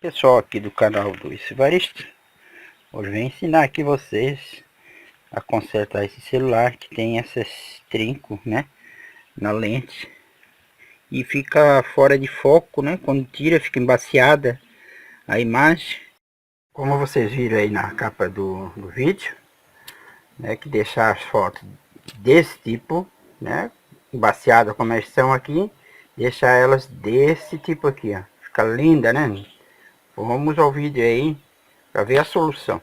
Pessoal aqui do canal do Evaristo, hoje vou ensinar aqui vocês a consertar esse celular que tem esses trincos, né, na lente e fica fora de foco, né, quando tira fica embaciada a imagem, como vocês viram aí na capa do vídeo, né, que deixar as fotos desse tipo, né, embaciada como elas são aqui, deixar elas desse tipo aqui, ó, fica linda, né. Vamos ao vídeo aí para ver a solução,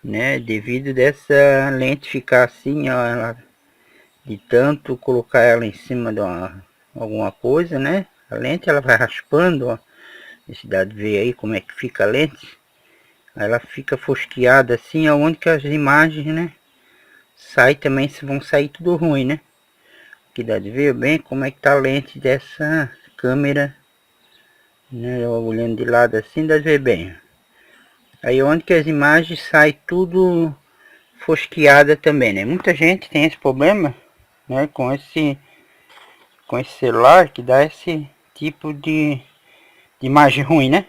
né? Devido dessa lente ficar assim, ó, de tanto colocar ela em cima de alguma coisa, né? A lente ela vai raspando, ó. Esse dado ver aí como é que fica a lente. Aí ela fica fosqueada assim, aonde que as imagens, né? Sai também, vão sair tudo ruim, né? Aqui dá de ver bem como é que tá a lente dessa câmera, né? Olhando de lado assim, dá de ver bem. Aí onde que as imagens saem tudo fosqueada também, né? Muita gente tem esse problema, né? Com esse celular que dá esse tipo de imagem ruim, né?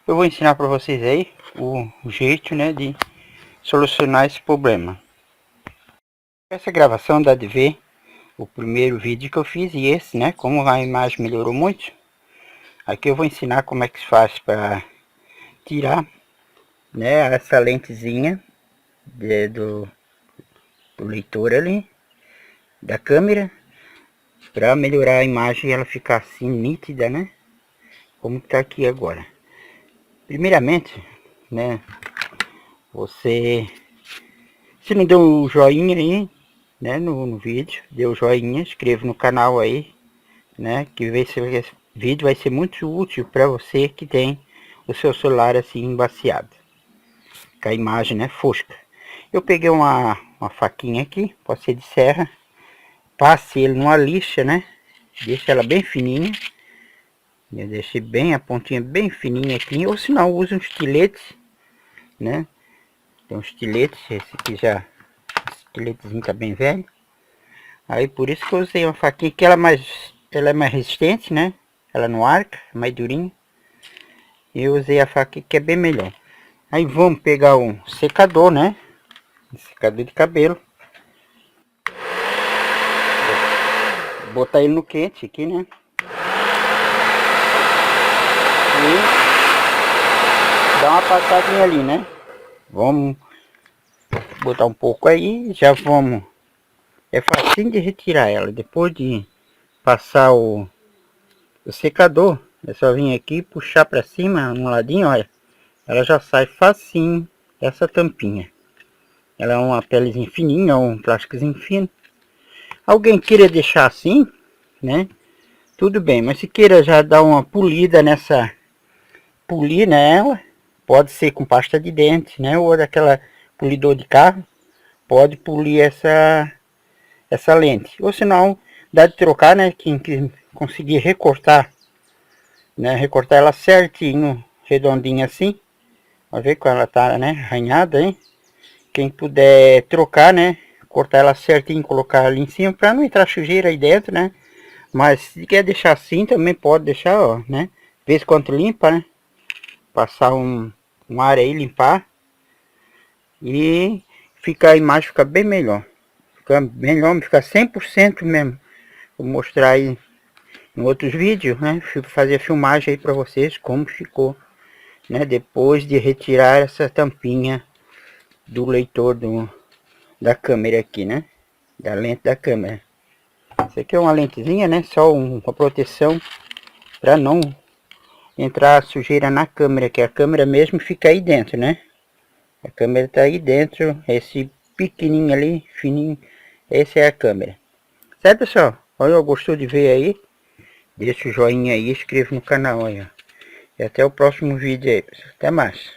Eu vou ensinar para vocês aí o jeito, né? De solucionar esse problema. Essa gravação dá de ver o primeiro vídeo que eu fiz e esse, né? Como a imagem melhorou muito. Aqui eu vou ensinar como é que se faz para tirar, né? Essa lentezinha do leitor ali da câmera, para melhorar a imagem e ela ficar assim nítida, né? Como está aqui agora. Primeiramente, né? Você, se não deu o joinha aí, né? No vídeo, deu o joinha, inscreva no canal aí, né? Que esse vídeo vai ser muito útil para você que tem o seu celular assim embaciado, com a imagem, né? Fosca. Eu peguei uma faquinha aqui, pode ser de serra, passe ele numa lixa, né? Deixa ela bem fininha. Eu deixei bem a pontinha bem fininha aqui, ou se não, use um estilete, né? Tem um estilete, esse aqui já, esse estiletezinho tá bem velho. Aí por isso que eu usei uma faquinha que ela é mais resistente, né? Ela não arca, mais durinha. E eu usei a faca que é bem melhor. Aí vamos pegar um secador, né? Um secador de cabelo. Botar ele no quente aqui, né? E dar uma passadinha ali, né? Vamos botar um pouco aí, já vamos. É facinho de retirar ela. Depois de passar o secador, é só vir aqui e puxar para cima, no ladinho, olha. Ela já sai facinho essa tampinha. Ela é uma pelezinha fininha, um plásticozinho fino. Alguém queira deixar assim, né? Tudo bem, mas se queira já dar uma polida nessa, polir nela, pode ser com pasta de dente, né? Ou daquela polidor de carro, pode polir essa lente. Ou senão, dá de trocar, né? Quem conseguir recortar, né? Recortar ela certinho, redondinha assim. Vai ver como ela tá, né? Arranhada, hein? Quem puder trocar, né? Cortar ela certinho, colocar ali em cima, para não entrar sujeira aí dentro, né? Mas se quer deixar assim, também pode deixar, ó, né? Vez quanto limpa, né? Passar um ar aí, limpar. E a imagem fica bem melhor. Fica melhor, fica 100% mesmo. Vou mostrar aí em outros vídeos, né? Fazer a filmagem aí para vocês como ficou, né? Depois de retirar essa tampinha do leitor da câmera aqui, né? Da lente da câmera. Isso aqui é uma lentezinha, né? Só uma proteção para não entrar sujeira na câmera, que a câmera mesmo fica aí dentro, né? A câmera tá aí dentro, esse pequenininho ali, fininho, essa é a câmera. Certo, pessoal? Olha, gostou de ver aí? Deixa o joinha aí, inscreva no canal aí, ó. E até o próximo vídeo aí, pessoal. Até mais.